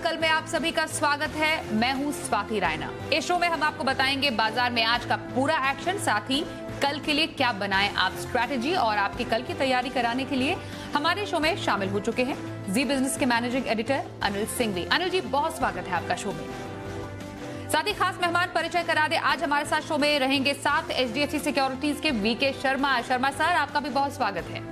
कल में आप सभी का स्वागत है। मैं हूं स्वाति रायना। इस शो में हम आपको बताएंगे बाजार में आज का पूरा एक्शन, साथ ही कल के लिए क्या बनाएं आप स्ट्रैटेजी, और आपकी कल की तैयारी कराने के लिए हमारे शो में शामिल हो चुके हैं जी बिजनेस के मैनेजिंग एडिटर अनिल सिंघवी। अनिल जी, बहुत स्वागत है आपका शो में। साथ ही खास मेहमान परिचय करा दे, आज हमारे साथ शो में रहेंगे साथ एचडीएफसी सिक्योरिटीज के वीके शर्मा। शर्मा सर, आपका भी बहुत स्वागत है।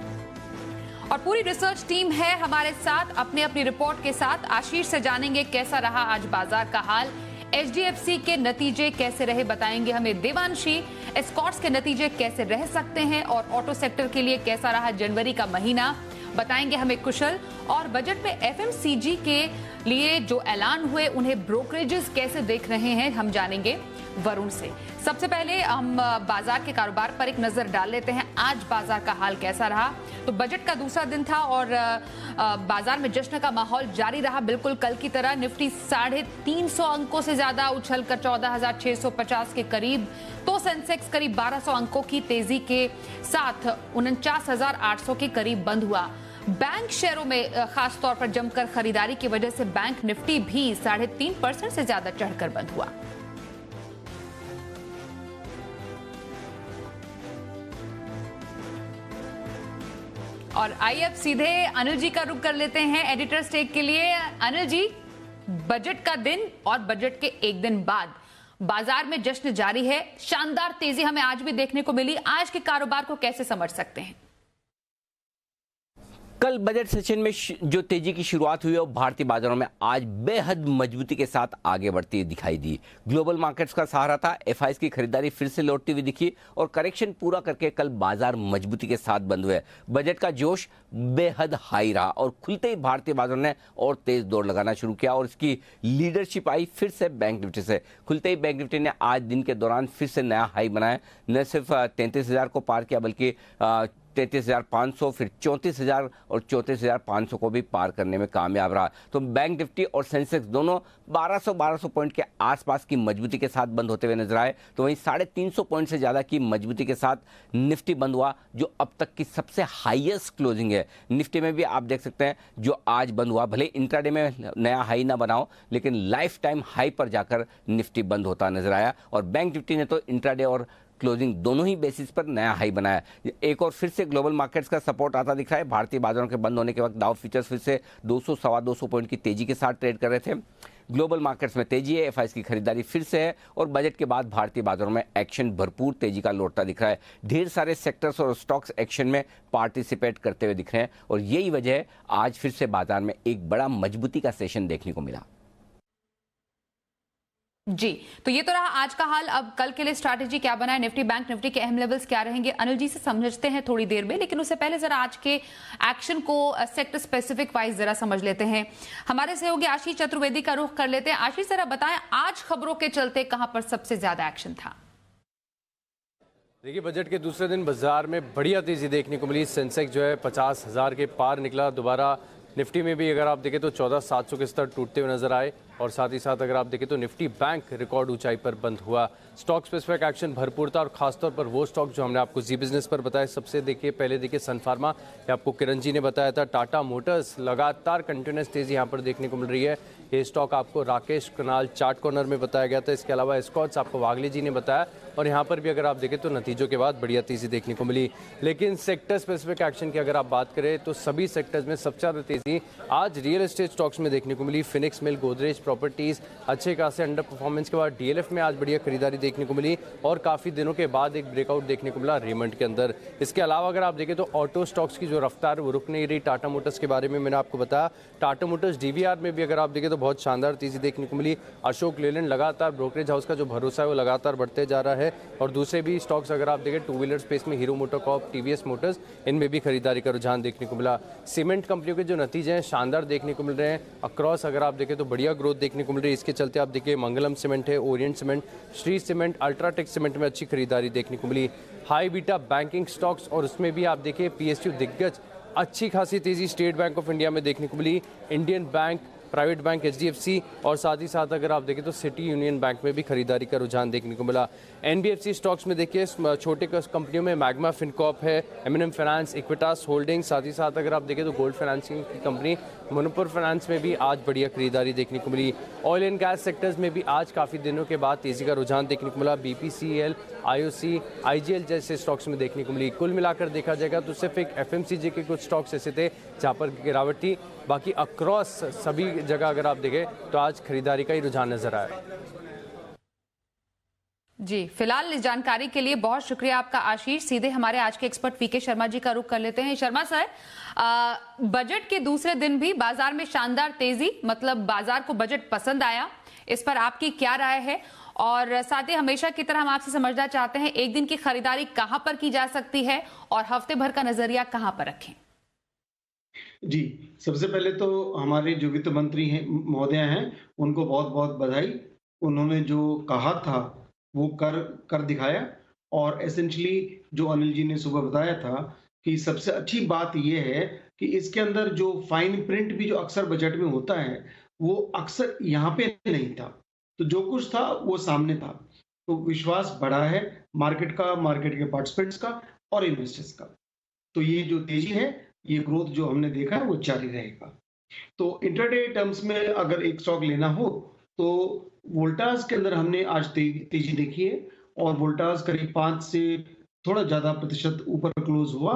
और पूरी रिसर्च टीम है हमारे साथ अपनी अपनी रिपोर्ट के साथ। आशीष से जानेंगे कैसा रहा आज बाजार का हाल, एचडीएफसी के नतीजे कैसे रहे बताएंगे हमें देवांशी, एस्कॉर्ट्स के नतीजे कैसे रह सकते हैं और ऑटो सेक्टर के लिए कैसा रहा जनवरी का महीना बताएंगे हमें कुशल। और बजट में एफएमसीजी के लिए जो ऐलान हुए उन्हें ब्रोकरेजेस कैसे देख रहे हैं हम जानेंगे वरुण से। सबसे पहले हम बाजार के कारोबार पर एक नजर डाल लेते हैं, आज बाजार का हाल कैसा रहा। तो बजट का दूसरा दिन था और बाजार में जश्न का माहौल जारी रहा, बिल्कुल कल की तरह। निफ्टी 350 अंकों से ज्यादा उछलकर 14,650 के करीब, तो सेंसेक्स करीब 1200 अंकों की तेजी के साथ 49,800 के करीब बंद हुआ। बैंक शेयरों में खास तौर पर जमकर खरीदारी की वजह से बैंक निफ्टी भी 3.5% से ज्यादा चढ़कर बंद हुआ। और आइए अब सीधे अनिल जी का रुख कर लेते हैं एडिटर्स टेक के लिए। अनिल जी, बजट का दिन और बजट के एक दिन बाद बाजार में जश्न जारी है, शानदार तेजी हमें आज भी देखने को मिली। आज के कारोबार को कैसे समझ सकते हैं? कल बजट सेशन में जो तेजी की शुरुआत हुई है वो भारतीय बाजारों में आज बेहद मजबूती के साथ आगे बढ़ती दिखाई दी। ग्लोबल मार्केट्स का सहारा था, एफआईएस की खरीदारी फिर से लौटती हुई दिखी और करेक्शन पूरा करके कल बाजार मजबूती के साथ बंद हुए। बजट का जोश बेहद हाई रहा और खुलते ही भारतीय बाजारों ने और तेज दौड़ लगाना शुरू किया और इसकी लीडरशिप आई फिर से बैंक निफ्टी से। खुलते ही बैंक निफ्टी ने आज दिन के दौरान फिर से नया हाई बनाया, न सिर्फ 33,000 को पार किया बल्कि 33,500, फिर 34,000 और 34,500 को भी पार करने में कामयाब रहा। तो बैंक निफ्टी और सेंसेक्स दोनों 1200 पॉइंट के आसपास की मजबूती के साथ बंद होते हुए नजर आए। तो वहीं 350 पॉइंट से ज्यादा की मजबूती के साथ निफ्टी बंद हुआ, जो अब तक की सबसे हाईएस्ट क्लोजिंग है। निफ्टी में भी आप देख सकते हैं जो आज बंद हुआ, भले इंट्राडे में नया हाई ना बनाओ लेकिन लाइफ टाइम हाई पर जाकर निफ्टी बंद होता नजर आया। और बैंक निफ्टी ने तो इंट्राडे और क्लोजिंग दोनों ही बेसिस पर नया हाई बनाया। एक और फिर से ग्लोबल मार्केट्स का सपोर्ट आता दिख रहा है। भारतीय बाजारों के बंद होने के वक्त डाउ फ्यूचर्स फिर से 200-225 पॉइंट की तेजी के साथ ट्रेड कर रहे थे। ग्लोबल मार्केट्स में तेजी है, एफआईएस की खरीदारी फिर से है और बजट के बाद भारतीय बाजारों में एक्शन भरपूर तेजी का लौटता दिख रहा है। ढेर सारे सेक्टर्स और स्टॉक्स एक्शन में पार्टिसिपेट करते हुए दिख रहे हैं और यही वजह है आज फिर से बाजार में एक बड़ा मजबूती का सेशन देखने को मिला। जी, तो ये तो रहा आज का हाल। अब कल के लिए स्ट्रैटेजी क्या बनाए, निफ्टी बैंक निफ्टी के अहम लेवल्स क्या रहेंगे, अनिल जी से समझते हैं थोड़ी देर में। लेकिन उससे पहले जरा आज के एक्शन को सेक्टर स्पेसिफिक वाइज जरा समझ लेते हैं। हमारे सहयोगी आशीष चतुर्वेदी का रुख कर लेते हैं। आशीष, जरा बताएं आज खबरों के चलते कहां पर सबसे ज्यादा एक्शन था? देखिए, बजट के दूसरे दिन बाजार में बढ़िया तेजी देखने को मिली। सेंसेक्स जो है 50,000 के पार निकला दोबारा। निफ्टी में भी अगर आप देखें तो 14,700 के स्तर टूटते हुए नजर आए और साथ ही साथ अगर आप देखें तो निफ्टी बैंक रिकॉर्ड ऊंचाई पर बंद हुआ। स्टॉक स्पेसिफिक एक्शन भरपूर था और खासतौर पर वो स्टॉक जो हमने आपको जी बिजनेस पर बताया। सबसे देखिए पहले देखिए सन फार्मा, ये आपको किरण जी ने बताया था। टाटा मोटर्स लगातार कंटिन्यूस तेजी यहाँ पर देखने को मिल रही है। ये स्टॉक आपको राकेश कनाल चार्ट कॉर्नर में बताया गया था। इसके अलावा एस्कॉर्ट्स आपको वागले जी ने बताया और यहाँ पर भी अगर आप देखें तो नतीजों के बाद बढ़िया तेजी देखने को मिली। लेकिन सेक्टर स्पेसिफिक एक्शन की अगर आप बात करें तो सभी सेक्टर्स में सबसे ज़्यादा तेजी आज रियल एस्टेट स्टॉक्स में देखने को मिली। फिनिक्स मिल, गोदरेज प्रॉपर्टीज अच्छे खासे अंडर परफॉर्मेंस के बाद डीएलएफ में आज बढ़िया खरीदारी देखने को मिली और काफ़ी दिनों के बाद एक ब्रेकआउट देखने को मिला रेमंड के अंदर। इसके अलावा अगर आप देखें तो ऑटो स्टॉक्स की जो रफ्तार वो रुक नहीं रही। टाटा मोटर्स के बारे में मैंने आपको बताया। टाटा मोटर्स डीवीआर में भी अगर आप देखें तो बहुत शानदार तेजी देखने को मिली। अशोक लेलैंड लगातार ब्रोकरेज हाउस का जो भरोसा है वो लगातार बढ़ते जा रहा है और दूसरे भी स्टॉक्स अगर आप देखें टू व्हीलर स्पेस में हीरो मोटोकॉर्प, टीवीएस मोटर्स, इनमें भी खरीदारी का रुझान देखने को मिला। सीमेंट कंपनियों के जो नतीजे हैं शानदार देखने को मिल रहे हैं। अक्रॉस अगर आप देखें तो बढ़िया ग्रोथ देखने को मिल रही है। इसके चलते आप देखिए मंगलम सीमेंट है, Orient cement, Shri cement, UltraTech cement में अच्छी खरीदारी देखने को मिली। हाई बीटा बैंकिंग स्टॉक्स और उसमें भी आप देखिए पीएसयू दिग्गज अच्छी खासी तेजी स्टेट बैंक ऑफ इंडिया में देखने को मिली। Indian bank, private bank HDFC और साथ ही साथ अगर आप देखें तो सिटी यूनियन बैंक में भी खरीदारी का रुझान देखने को मिला। NBFC स्टॉक्स में देखिए छोटे कंपनियों में मैग्मा फिनकॉर्प है, M&M फाइनेंस, इक्विटास होल्डिंग, साथ ही साथ अगर आप देखें तो गोल्ड फाइनेंसिंग की कंपनी मनोपुर फाइनेंस में भी आज बढ़िया खरीदारी देखने को मिली। ऑयल एंड गैस सेक्टर्स में भी आज काफ़ी दिनों के बाद तेज़ी का रुझान देखने को मिला। BPCL, IOC, IGL जैसे स्टॉक्स में देखने को मिली। कुल मिलाकर देखा जाएगा तो सिर्फ एक FMCG के कुछ स्टॉक्स ऐसे थे जहाँ पर गिरावट थी, बाकी अक्रॉस सभी जगह अगर आप देखें तो आज खरीदारी का ही रुझान नजर आया। जी, फिलहाल इस जानकारी के लिए बहुत शुक्रिया आपका आशीष। सीधे हमारे आज के एक्सपर्ट VK शर्मा जी का रुख कर लेते हैं। शर्मा सर, बजट के दूसरे दिन भी बाजार में शानदार तेजी, मतलब बाजार को बजट पसंद आया, इस पर आपकी क्या राय है? और साथ ही हमेशा की तरह हम आपसे समझना चाहते हैं, एक दिन की खरीदारी कहां पर की जा सकती है और हफ्ते भर का नजरिया कहां पर रखें? जी, सबसे पहले तो हमारे जो वित्त मंत्री हैं महोदय हैं, उनको बहुत बहुत बधाई। उन्होंने जो कहा था वो कर दिखाया। और एसेंशियली जो अनिल जी ने सुबह बताया था कि सबसे अच्छी बात ये है कि इसके अंदर जो फाइन प्रिंट भी जो अक्सर बजट में होता है वो अक्सर यहाँ पे नहीं था, तो जो कुछ था वो सामने था। तो विश्वास बढ़ा है मार्केट का, मार्केट के पार्टिसिपेंट्स का और इन्वेस्टर्स का। तो ये जो तेजी है, ये ग्रोथ जो हमने देखा है वो जारी रहेगा। तो इंट्राडे टर्म्स में अगर एक स्टॉक लेना हो तो वोल्टास के अंदर हमने आज तेजी देखी है और वोल्टास करीब 5 से थोड़ा ज्यादा प्रतिशत ऊपर क्लोज हुआ।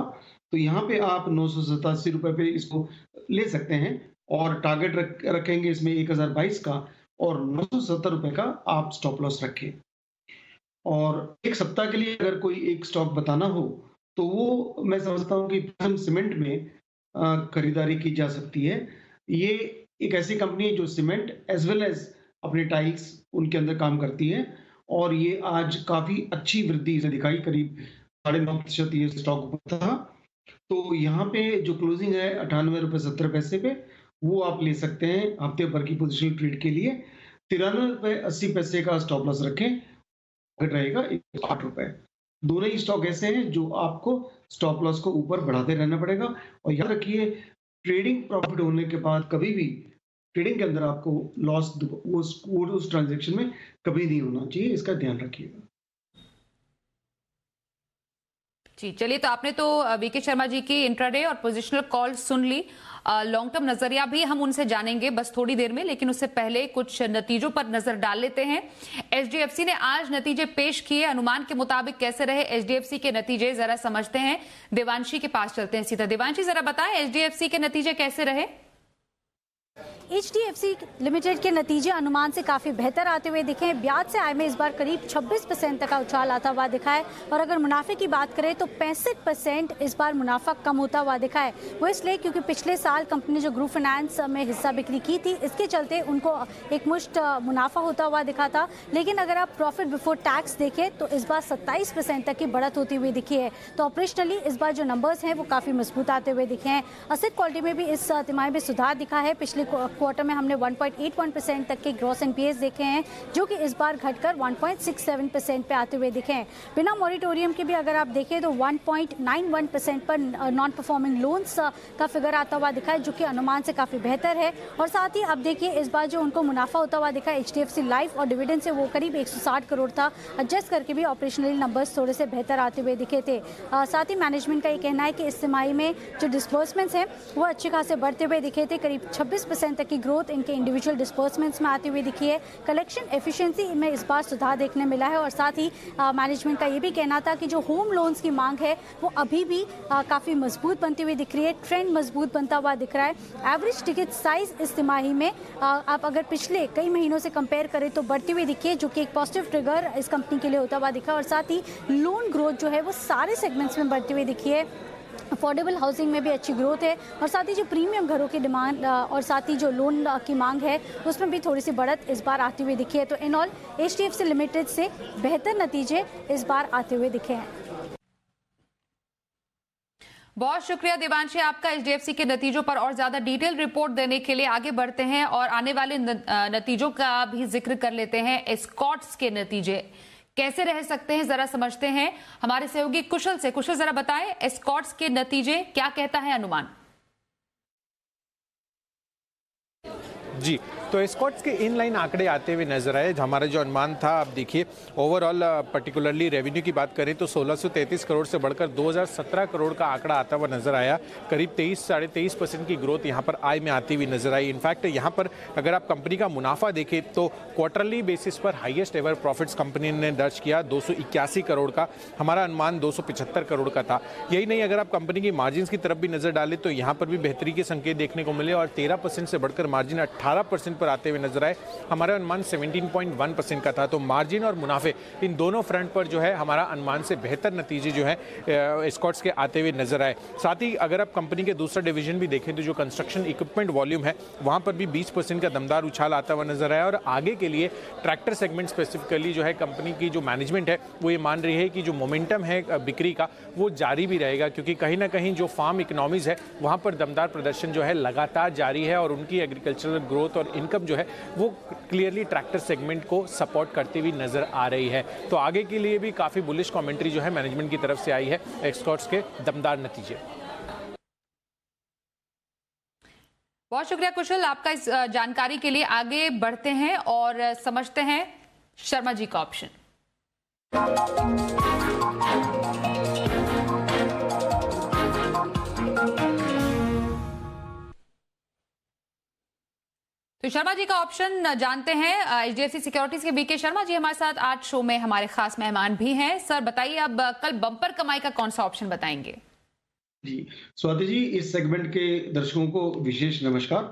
तो यहाँ पे आप 987 रुपए पे इसको ले सकते हैं और टारगेट रखेंगे इसमें 1022 का और 970 रुपए का आप स्टॉप लॉस रखें। और एक सप्ताह के लिए अगर कोई एक स्टॉक बताना हो तो वो मैं समझता हूँ कि प्रिज्म सीमेंट में खरीदारी की जा सकती है। ये एक ऐसी कंपनी है जो सीमेंट एज वेल एज अपने टाइल्स उनके अंदर काम करती है और ये आज काफी अच्छी वृद्धि से दिखाई, करीब 9.5% ये स्टॉक ऊपर था। तो यहाँ पे जो क्लोजिंग है 98.70 रुपए पे, वो आप ले सकते हैं हफ्ते भर की पोजिशनल ट्रेड के लिए। 93.80 का स्टॉप लॉस रखें, रहेगा 8 रुपए। दोनों ही स्टॉक ऐसे हैं जो आपको स्टॉप लॉस को ऊपर बढ़ाते रहना पड़ेगा। और याद रखिए, ट्रेडिंग प्रॉफिट होने के बाद कभी भी ट्रेडिंग के अंदर आपको लॉस उस ट्रांजैक्शन में कभी नहीं होना चाहिए, इसका ध्यान रखिएगा। जी, चलिए, तो आपने तो VK शर्मा जी की इंट्राडे और पोजिशनल कॉल सुन ली। लॉन्ग टर्म नजरिया भी हम उनसे जानेंगे बस थोड़ी देर में, लेकिन उससे पहले कुछ नतीजों पर नजर डाल लेते हैं। HDFC ने आज नतीजे पेश किए, अनुमान के मुताबिक कैसे रहे HDFC के नतीजे, जरा समझते हैं। देवांशी के पास चलते हैं सीधा। देवांशी, जरा बताएं HDFC के नतीजे कैसे रहे? HDFC लिमिटेड के नतीजे अनुमान से काफ़ी बेहतर आते हुए दिखे हैं। ब्याज से आय में इस बार करीब 26% तक का उछाल आता हुआ दिखा है और अगर मुनाफे की बात करें तो 65% इस बार मुनाफा कम होता हुआ दिखा है। वो इसलिए क्योंकि पिछले साल कंपनी ने जो ग्रुप फाइनेंस में हिस्सा बिक्री की थी, इसके चलते उनको एक मुश्त मुनाफा होता हुआ दिखा था। लेकिन अगर आप प्रॉफिट बिफोर टैक्स देखें तो इस बार 27% तक की बढ़त होती हुई दिखी है। तो ऑपरेशनली इस बार जो नंबर्स हैं वो काफ़ी मजबूत आते हुए दिखे हैं। असेट क्वालिटी में भी इस तिमाही में सुधार दिखा है। पिछले क्वार्टर में हमने 1.81% तक के ग्रॉस एनपीएस देखे हैं, जो कि इस बार घटकर 1.67% पे आते हुए दिखे हैं। बिना मॉरिटोरियम के भी अगर आप देखें तो 1.91% पर नॉन परफॉर्मिंग लोन्स का फिगर आता हुआ दिखा है, जो कि अनुमान से काफ़ी बेहतर है। और साथ ही अब देखिए इस बार जो उनको मुनाफा होता हुआ दिखा है HDFC लाइफ और डिविडेंड से, वो करीब 160 करोड़ था। एडजस्ट करके भी ऑपरेशनली नंबर्स थोड़े से बेहतर आते हुए दिखे थे। साथ ही मैनेजमेंट का ये कहना है कि इस तिमाही में जो डिस्बर्समेंट्स हैं वो अच्छे खासे बढ़ते हुए दिखे थे। करीब 26% तक की ग्रोथ इनके इंडिविजुअल डिस्बर्समेंट्स में आती हुई दिखी है। कलेक्शन एफिशिएंसी में इस बार सुधार देखने मिला है। और साथ ही मैनेजमेंट का ये भी कहना था कि जो होम लोन्स की मांग है वो अभी भी काफ़ी मजबूत बनती हुई दिख रही है। ट्रेंड मजबूत बनता हुआ दिख रहा है। एवरेज टिकट साइज इस तिमाही में आप अगर पिछले कई महीनों से कंपेयर करें तो बढ़ती हुई दिखी है, जो कि एक पॉजिटिव ट्रिगर इस कंपनी के लिए होता हुआ दिखा। और साथ ही लोन ग्रोथ जो है वो सारे सेगमेंट्स में बढ़ती हुई दिखी है। अफोर्डेबल हाउसिंग में भी अच्छी ग्रोथ है और साथ ही जो प्रीमियम घरों की डिमांड और साथ ही जो लोन की मांग है उसमें भी थोड़ी सी बढ़त इस बार आती हुई दिखी है। तो इन ऑल HDFC लिमिटेड से बेहतर नतीजे इस बार आते हुए दिखे हैं। बहुत शुक्रिया देवांशी आपका HDFC के नतीजों पर और ज्यादा डिटेल रिपोर्ट देने के लिए। आगे बढ़ते हैं और आने वाले नतीजों का भी जिक्र कर लेते हैं। एस्कॉर्ट्स के नतीजे कैसे रह सकते हैं, जरा समझते हैं हमारे सहयोगी कुशल से। कुशल, जरा बताएं एस्कॉर्ट्स के नतीजे क्या कहता है अनुमान? जी, तो एस्कॉर्ट्स के इनलाइन आंकड़े आते हुए नजर आए। हमारा जो अनुमान था, आप देखिए ओवरऑल पर्टिकुलरली रेवेन्यू की बात करें तो 1633 करोड़ से बढ़कर 2017 करोड़ का आंकड़ा आता हुआ नजर आया। करीब 23-23.5% की ग्रोथ यहाँ पर आय में आती हुई नजर आई। इनफैक्ट यहाँ पर अगर आप कंपनी का मुनाफा देखें तो क्वार्टरली बेसिस पर हाईएस्ट एवर प्रॉफिट्स कंपनी ने दर्ज किया 281 करोड़ का। हमारा अनुमान 275 करोड़ का था। यही नहीं, अगर आप कंपनी की मार्जिन की तरफ भी नजर डालें तो यहाँ पर भी बेहतरी के संकेत देखने को मिले और 13% से बढ़कर मार्जिन 18% पर आते हुए नजर आए। हमारा अनुमान 17.1% का था। तो मार्जिन और मुनाफे इन दोनों फ्रंट पर जो है हमारा अनुमान से बेहतर नतीजे जो है एस्कॉर्ट्स के आते हुए नजर आए। साथ ही अगर आप कंपनी के दूसरा डिवीजन भी देखें तो जो कंस्ट्रक्शन इक्विपमेंट वॉल्यूम है वहां पर भी 20% का दमदार उछाल आता हुआ नजर आया। और आगे के लिए ट्रैक्टर सेगमेंट स्पेसिफिकली जो है कंपनी की जो मैनेजमेंट है वो ये मान रही है कि जो मोमेंटम है बिक्री का वो जारी भी रहेगा, क्योंकि कहीं ना कहीं जो फार्म इकोनॉमीज है वहां पर दमदार प्रदर्शन जो है लगातार जारी है और उनकी एग्रीकल्चरल ग्रोथ और इनकम जो है वो क्लियरली ट्रैक्टर सेगमेंट को सपोर्ट करती हुई नजर आ रही है। तो आगे के लिए भी काफी बुलिश कमेंट्री जो है मैनेजमेंट की तरफ से आई है एस्कॉर्ट्स के दमदार नतीजे। बहुत शुक्रिया कुशल आपका इस जानकारी के लिए। आगे बढ़ते हैं और समझते हैं शर्मा जी का ऑप्शन। तो शर्मा जी का ऑप्शन जानते हैं। एचडीएफसी सिक्योरिटीज के बीके शर्मा जी हमारे साथ आज शो में हमारे खास मेहमान भी हैं। सर बताइए, अब कल बम्पर कमाई का कौन सा ऑप्शन बताएंगे? जी स्वाति जी, इस सेगमेंट के दर्शकों को विशेष नमस्कार।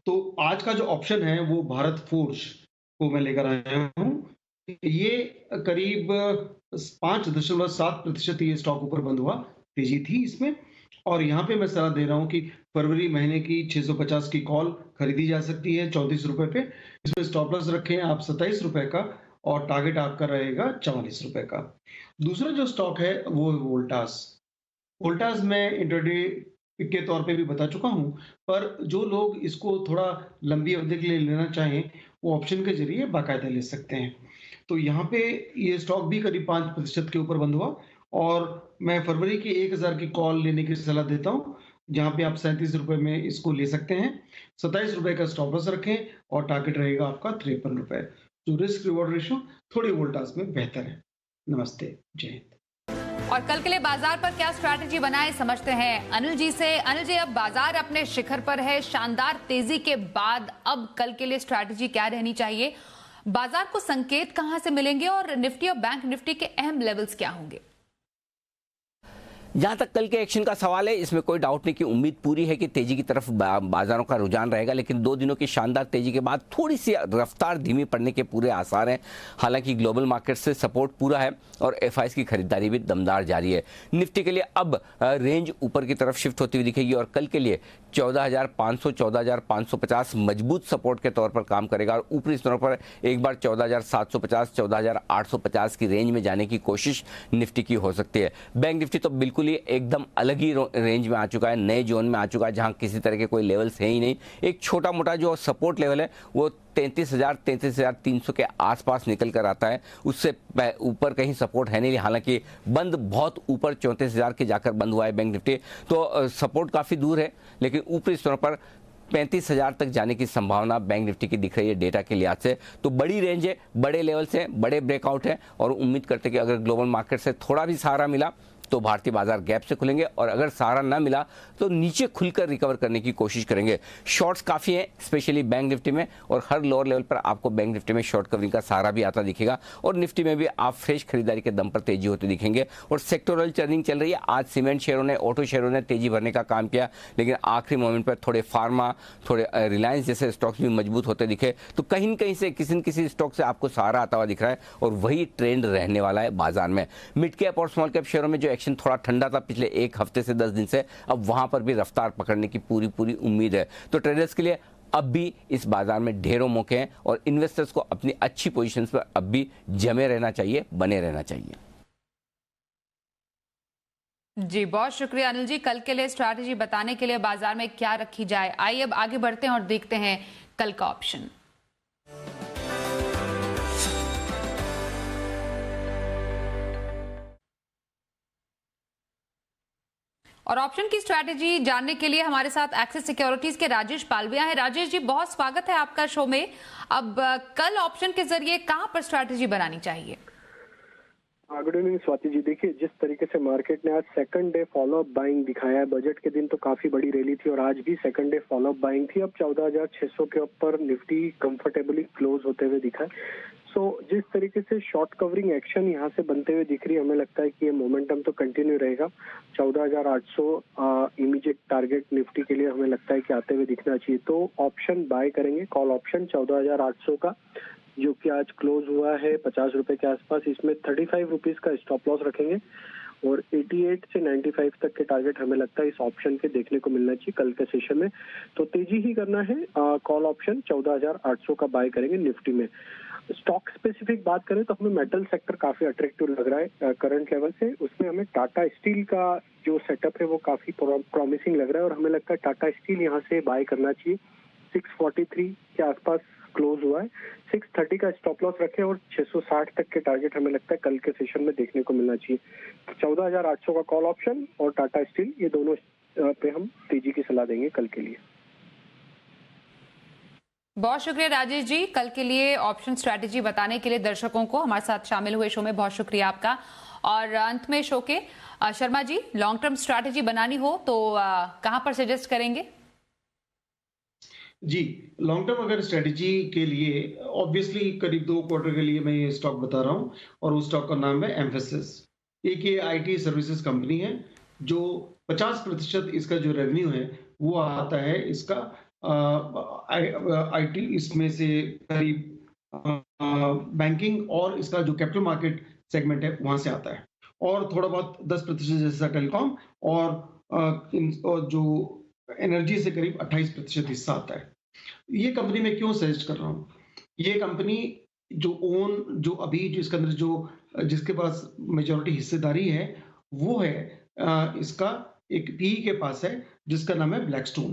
तो आज का जो ऑप्शन है वो भारत फोर्ज को मैं लेकर आया हूँ। ये करीब 5.7% ये स्टॉक ऊपर बंद हुआ, तेजी थी इसमें। और यहाँ पे मैं सलाह दे रहा हूँ कि फरवरी महीने की 650 की कॉल खरीदी जा सकती है 34 रुपए पे। इसमें स्टॉप लॉस रखें आप 27 रुपए का और टारगेट आपका रहेगा 44 रुपए का। दूसरा जो स्टॉक है वो है वोल्टास। वोल्टास मैं इंट्राडे के तौर पे भी बता चुका हूं, पर जो लोग इसको थोड़ा लंबी अवधि के लिए लेना चाहें वो ऑप्शन के जरिए बाकायदा ले सकते हैं। तो यहाँ पे ये स्टॉक भी करीब 5% के ऊपर बंद हुआ और मैं फरवरी की 1000 की कॉल लेने की सलाह देता हूँ, जहाँ पे आप 37 रुपए में इसको ले सकते हैं। 27 रुपए का स्टॉप लॉस रखें और टारगेट रहेगा आपका 53 रुपए। तो रिस्क रिवॉर्ड रेशियो थोड़ी वोल्टास में बेहतर है। नमस्ते, जय हिंद। और कल के लिए बाजार पर क्या स्ट्रैटेजी बनाए समझते हैं अनिल जी से। अनिल जी, अब बाजार अपने शिखर पर है, शानदार तेजी के बाद अब कल के लिए स्ट्रैटेजी क्या रहनी चाहिए? बाजार को संकेत कहां से मिलेंगे और निफ्टी और बैंक निफ्टी के अहम लेवल्स क्या होंगे? जहां तक कल के एक्शन का सवाल है, इसमें कोई डाउट नहीं कि उम्मीद पूरी है कि तेजी की तरफ बाजारों का रुझान रहेगा, लेकिन 2 दिनों की शानदार तेजी के बाद थोड़ी सी रफ्तार धीमी पड़ने के पूरे आसार हैं। हालांकि ग्लोबल मार्केट से सपोर्ट पूरा है और एफआईएस की खरीदारी भी दमदार जारी है। निफ्टी के लिए अब रेंज ऊपर की तरफ शिफ्ट होती हुई दिखेगी और कल के लिए 14,500 14,550 मजबूत सपोर्ट के तौर पर काम करेगा और ऊपरी स्तरों पर एक बार 14,750 14,850 की रेंज में जाने की कोशिश निफ्टी की हो सकती है। बैंक निफ्टी तो बिल्कुल ही एकदम अलग ही रेंज में आ चुका है, नए जोन में आ चुका है, जहां किसी तरह के कोई लेवल्स है ही नहीं। एक छोटा मोटा जो सपोर्ट लेवल है वो 33,300 के आसपास निकल कर आता है, उससे ऊपर कहीं सपोर्ट है नहीं। हालांकि बंद बहुत ऊपर 34,000 के जाकर बंद हुआ है बैंक निफ्टी, तो सपोर्ट काफी दूर है, लेकिन ऊपरी स्तरों पर 35,000 तक जाने की संभावना बैंक निफ्टी की दिख रही है डेटा के लिहाज से। तो बड़ी रेंज है, बड़े लेवल से, बड़े ब्रेकआउट है और उम्मीद करते हैं कि अगर ग्लोबल मार्केट से थोड़ा भी सहारा मिला तो भारतीय बाजार गैप से खुलेंगे और अगर सहारा ना मिला तो नीचे खुलकर रिकवर करने की कोशिश करेंगे। शॉर्ट्स काफी हैं, स्पेशली बैंक निफ्टी में, और हर लोअर लेवल पर आपको बैंक निफ्टी में शॉर्ट कवरिंग का सहारा भी आता दिखेगा और निफ्टी में भी आप फ्रेश खरीदारी के दम पर तेजी होती दिखेंगे। और सेक्टोरल चर्निंग चल रही है। आज सीमेंट शेयरों ने, ऑटो शेयरों ने तेजी भरने का काम किया, लेकिन आखिरी मोमेंट पर थोड़े फार्मा, थोड़े रिलायंस जैसे स्टॉक्स भी मजबूत होते दिखे। तो कहीं न कहीं से किसी न किसी स्टॉक से आपको सहारा आता हुआ दिख रहा है और वही ट्रेंड रहने वाला है बाजार में। मिड कैप और स्मॉल कैप शेयरों में जो एक्शन थोड़ा ठंडा था पिछले 1 हफ्ते से 10 दिन से, अब वहां पर भी रफ्तार पकड़ने की पूरी उम्मीद है। तो ट्रेडर्स के लिए अब भी इस बाजार में ढेरों मौके हैं और इन्वेस्टर्स को अपनी अच्छी पोजीशंस पर अब भी जमे रहना चाहिए, बने रहना चाहिए। जी बहुत शुक्रिया अनिल जी, कल के लिए स्ट्रैटेजी बताने के लिए बाजार में क्या रखी जाए। आइए अब आगे बढ़ते हैं और देखते हैं कल का ऑप्शन। और ऑप्शन की स्ट्रैटेजी जानने के लिए हमारे साथ एक्सिस सिक्योरिटीज के राजेश पालविया हैं। राजेश जी, बहुत स्वागत है आपका शो में। अब कल ऑप्शन के जरिए कहां पर स्ट्रैटेजी बनानी चाहिए? Good evening Swati ji. देखिए, जिस तरीके से मार्केट ने आज सेकंड डे फॉलोअप बाइंग दिखाया है, बजट के दिन तो काफी बड़ी रैली थी और आज भी सेकंड डे फॉलोअप बाइंग थी। अब 14,600 के ऊपर निफ्टी कंफर्टेबली क्लोज होते हुए दिखा है। सो जिस तरीके से शॉर्ट कवरिंग एक्शन यहाँ से बनते हुए दिख रही है, हमें लगता है कि ये मोमेंटम तो कंटिन्यू रहेगा। 14,800 इमीडिएट टारगेट निफ्टी के लिए हमें लगता है कि आते हुए दिखना चाहिए। तो ऑप्शन बाय करेंगे, कॉल ऑप्शन 14,800 का, जो कि आज क्लोज हुआ है 50 रुपए के आसपास। इसमें 35 रुपीज का स्टॉप लॉस रखेंगे और 88 से 95 तक के टारगेट हमें लगता है इस ऑप्शन के देखने को मिलना चाहिए कल के सेशन में। तो तेजी ही करना है। कॉल ऑप्शन 14,800 का बाय करेंगे निफ्टी में। स्टॉक स्पेसिफिक बात करें तो हमें मेटल सेक्टर काफी अट्रैक्टिव लग रहा है करंट लेवल से। उसमें हमें टाटा स्टील का जो सेटअप है वो काफी प्रॉमिसिंग लग रहा है और हमें लगता है टाटा स्टील यहाँ से बाय करना चाहिए। 643 के आसपास क्लोज हुआ है। 630 का स्टॉप लॉस रखें और 660 तक के टारगेट हमें लगता है कल के सेशन में देखने को मिलना चाहिए। 14,800 का कॉल ऑप्शन और टाटा स्टील, ये दोनों पे हम तेजी की सलाह देंगे कल के लिए। बहुत शुक्रिया राजेश जी, कल के लिए ऑप्शन स्ट्रैटेजी बताने के लिए दर्शकों को हमारे साथ शामिल हुए शो में बहुत शुक्रिया आपका। और अंत में शो के Sharma ji, long term strategy बनानी हो तो कहां पर सजेस्ट करेंगे? जी, लॉन्ग टर्म अगर स्ट्रेटेजी के लिए ऑब्वियसली करीब 2 क्वार्टर के लिए मैं ये स्टॉक बता रहा हूँ और उस स्टॉक का नाम है एम्फेसिस। एक ये आईटी सर्विसेज कंपनी है जो 50% इसका जो रेवेन्यू है वो आता है इसका आईटी, इसमें से करीब बैंकिंग और इसका जो कैपिटल मार्केट सेगमेंट है वहां से आता है और थोड़ा बहुत 10% जैसा टेलीकॉम और जो एनर्जी से करीब 28% हिस्सा आता है। ये कंपनी मैं क्यों सजेस्ट कर रहा हूँ? ये कंपनी जो अभी जिसके अंदर जिसके पास मेजॉरिटी हिस्सेदारी है वो है इसका एक पी के पास है जिसका नाम है ब्लैकस्टोन।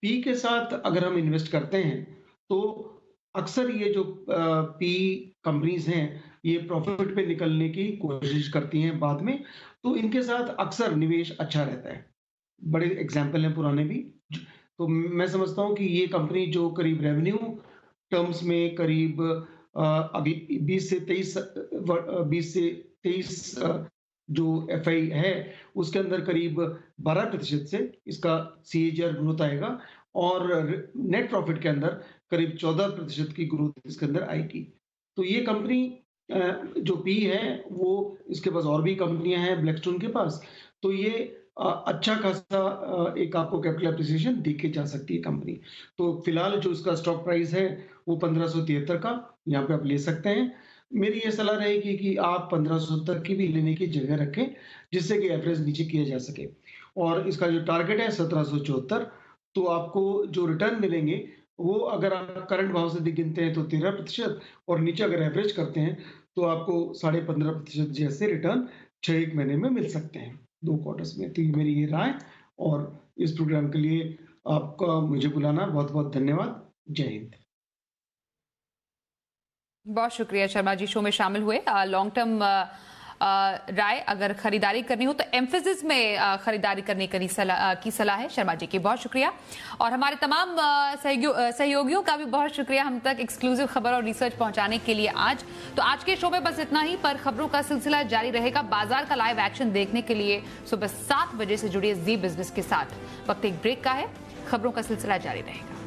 पी के साथ अगर हम इन्वेस्ट करते हैं तो अक्सर ये जो पी कंपनीज हैं ये प्रॉफिट पे निकलने की कोशिश करती हैं बाद में, तो इनके साथ अक्सर निवेश अच्छा रहता है। बड़े एग्जाम्पल हैं पुराने भी। तो मैं समझता हूं कि ये कंपनी जो करीब रेवेन्यू टर्म्स में करीब अभी 20 से 23 जो एफआई है उसके अंदर करीब 12% से इसका सीएजीआर ग्रोथ आएगा और नेट प्रॉफिट के अंदर करीब 14% की ग्रोथ इसके अंदर आएगी। तो ये कंपनी जो पी है वो इसके पास और भी कंपनियां हैं ब्लैकस्टोन के पास, तो ये अच्छा खासा एक आपको कैपिटल एप्रिसिएशन देके जा सकती है कंपनी। तो फिलहाल जो इसका स्टॉक प्राइस है वो 1573 का यहाँ पे आप ले सकते हैं। मेरी ये सलाह रहेगी कि आप 1500 तक की भी लेने की जगह रखें जिससे कि एवरेज नीचे किया जा सके। और इसका जो टारगेट है 1774, तो आपको जो रिटर्न मिलेंगे वो अगर आप करंट भाव से गिनते हैं तो 13% और नीचे अगर एवरेज करते हैं तो आपको 15.5% जैसे रिटर्न 6 महीने में मिल सकते हैं 2 क्वार्टर्स में। तो ये मेरी ये राय, और इस प्रोग्राम के लिए आपका मुझे बुलाना बहुत बहुत धन्यवाद। जय हिंद। बहुत शुक्रिया शर्मा जी, शो में शामिल हुए। लॉन्ग टर्म राय अगर खरीदारी करनी हो तो एम्फेसिस में खरीदारी करने की सलाह है शर्मा जी की। बहुत शुक्रिया। और हमारे तमाम सहयोगियों का भी बहुत शुक्रिया हम तक एक्सक्लूसिव खबर और रिसर्च पहुंचाने के लिए आज। तो आज के शो में बस इतना ही, पर खबरों का सिलसिला जारी रहेगा। बाजार का लाइव एक्शन देखने के लिए सुबह 7 बजे से जुड़िए जी बिजनेस के साथ। वक्त एक ब्रेक का है, खबरों का सिलसिला जारी रहेगा।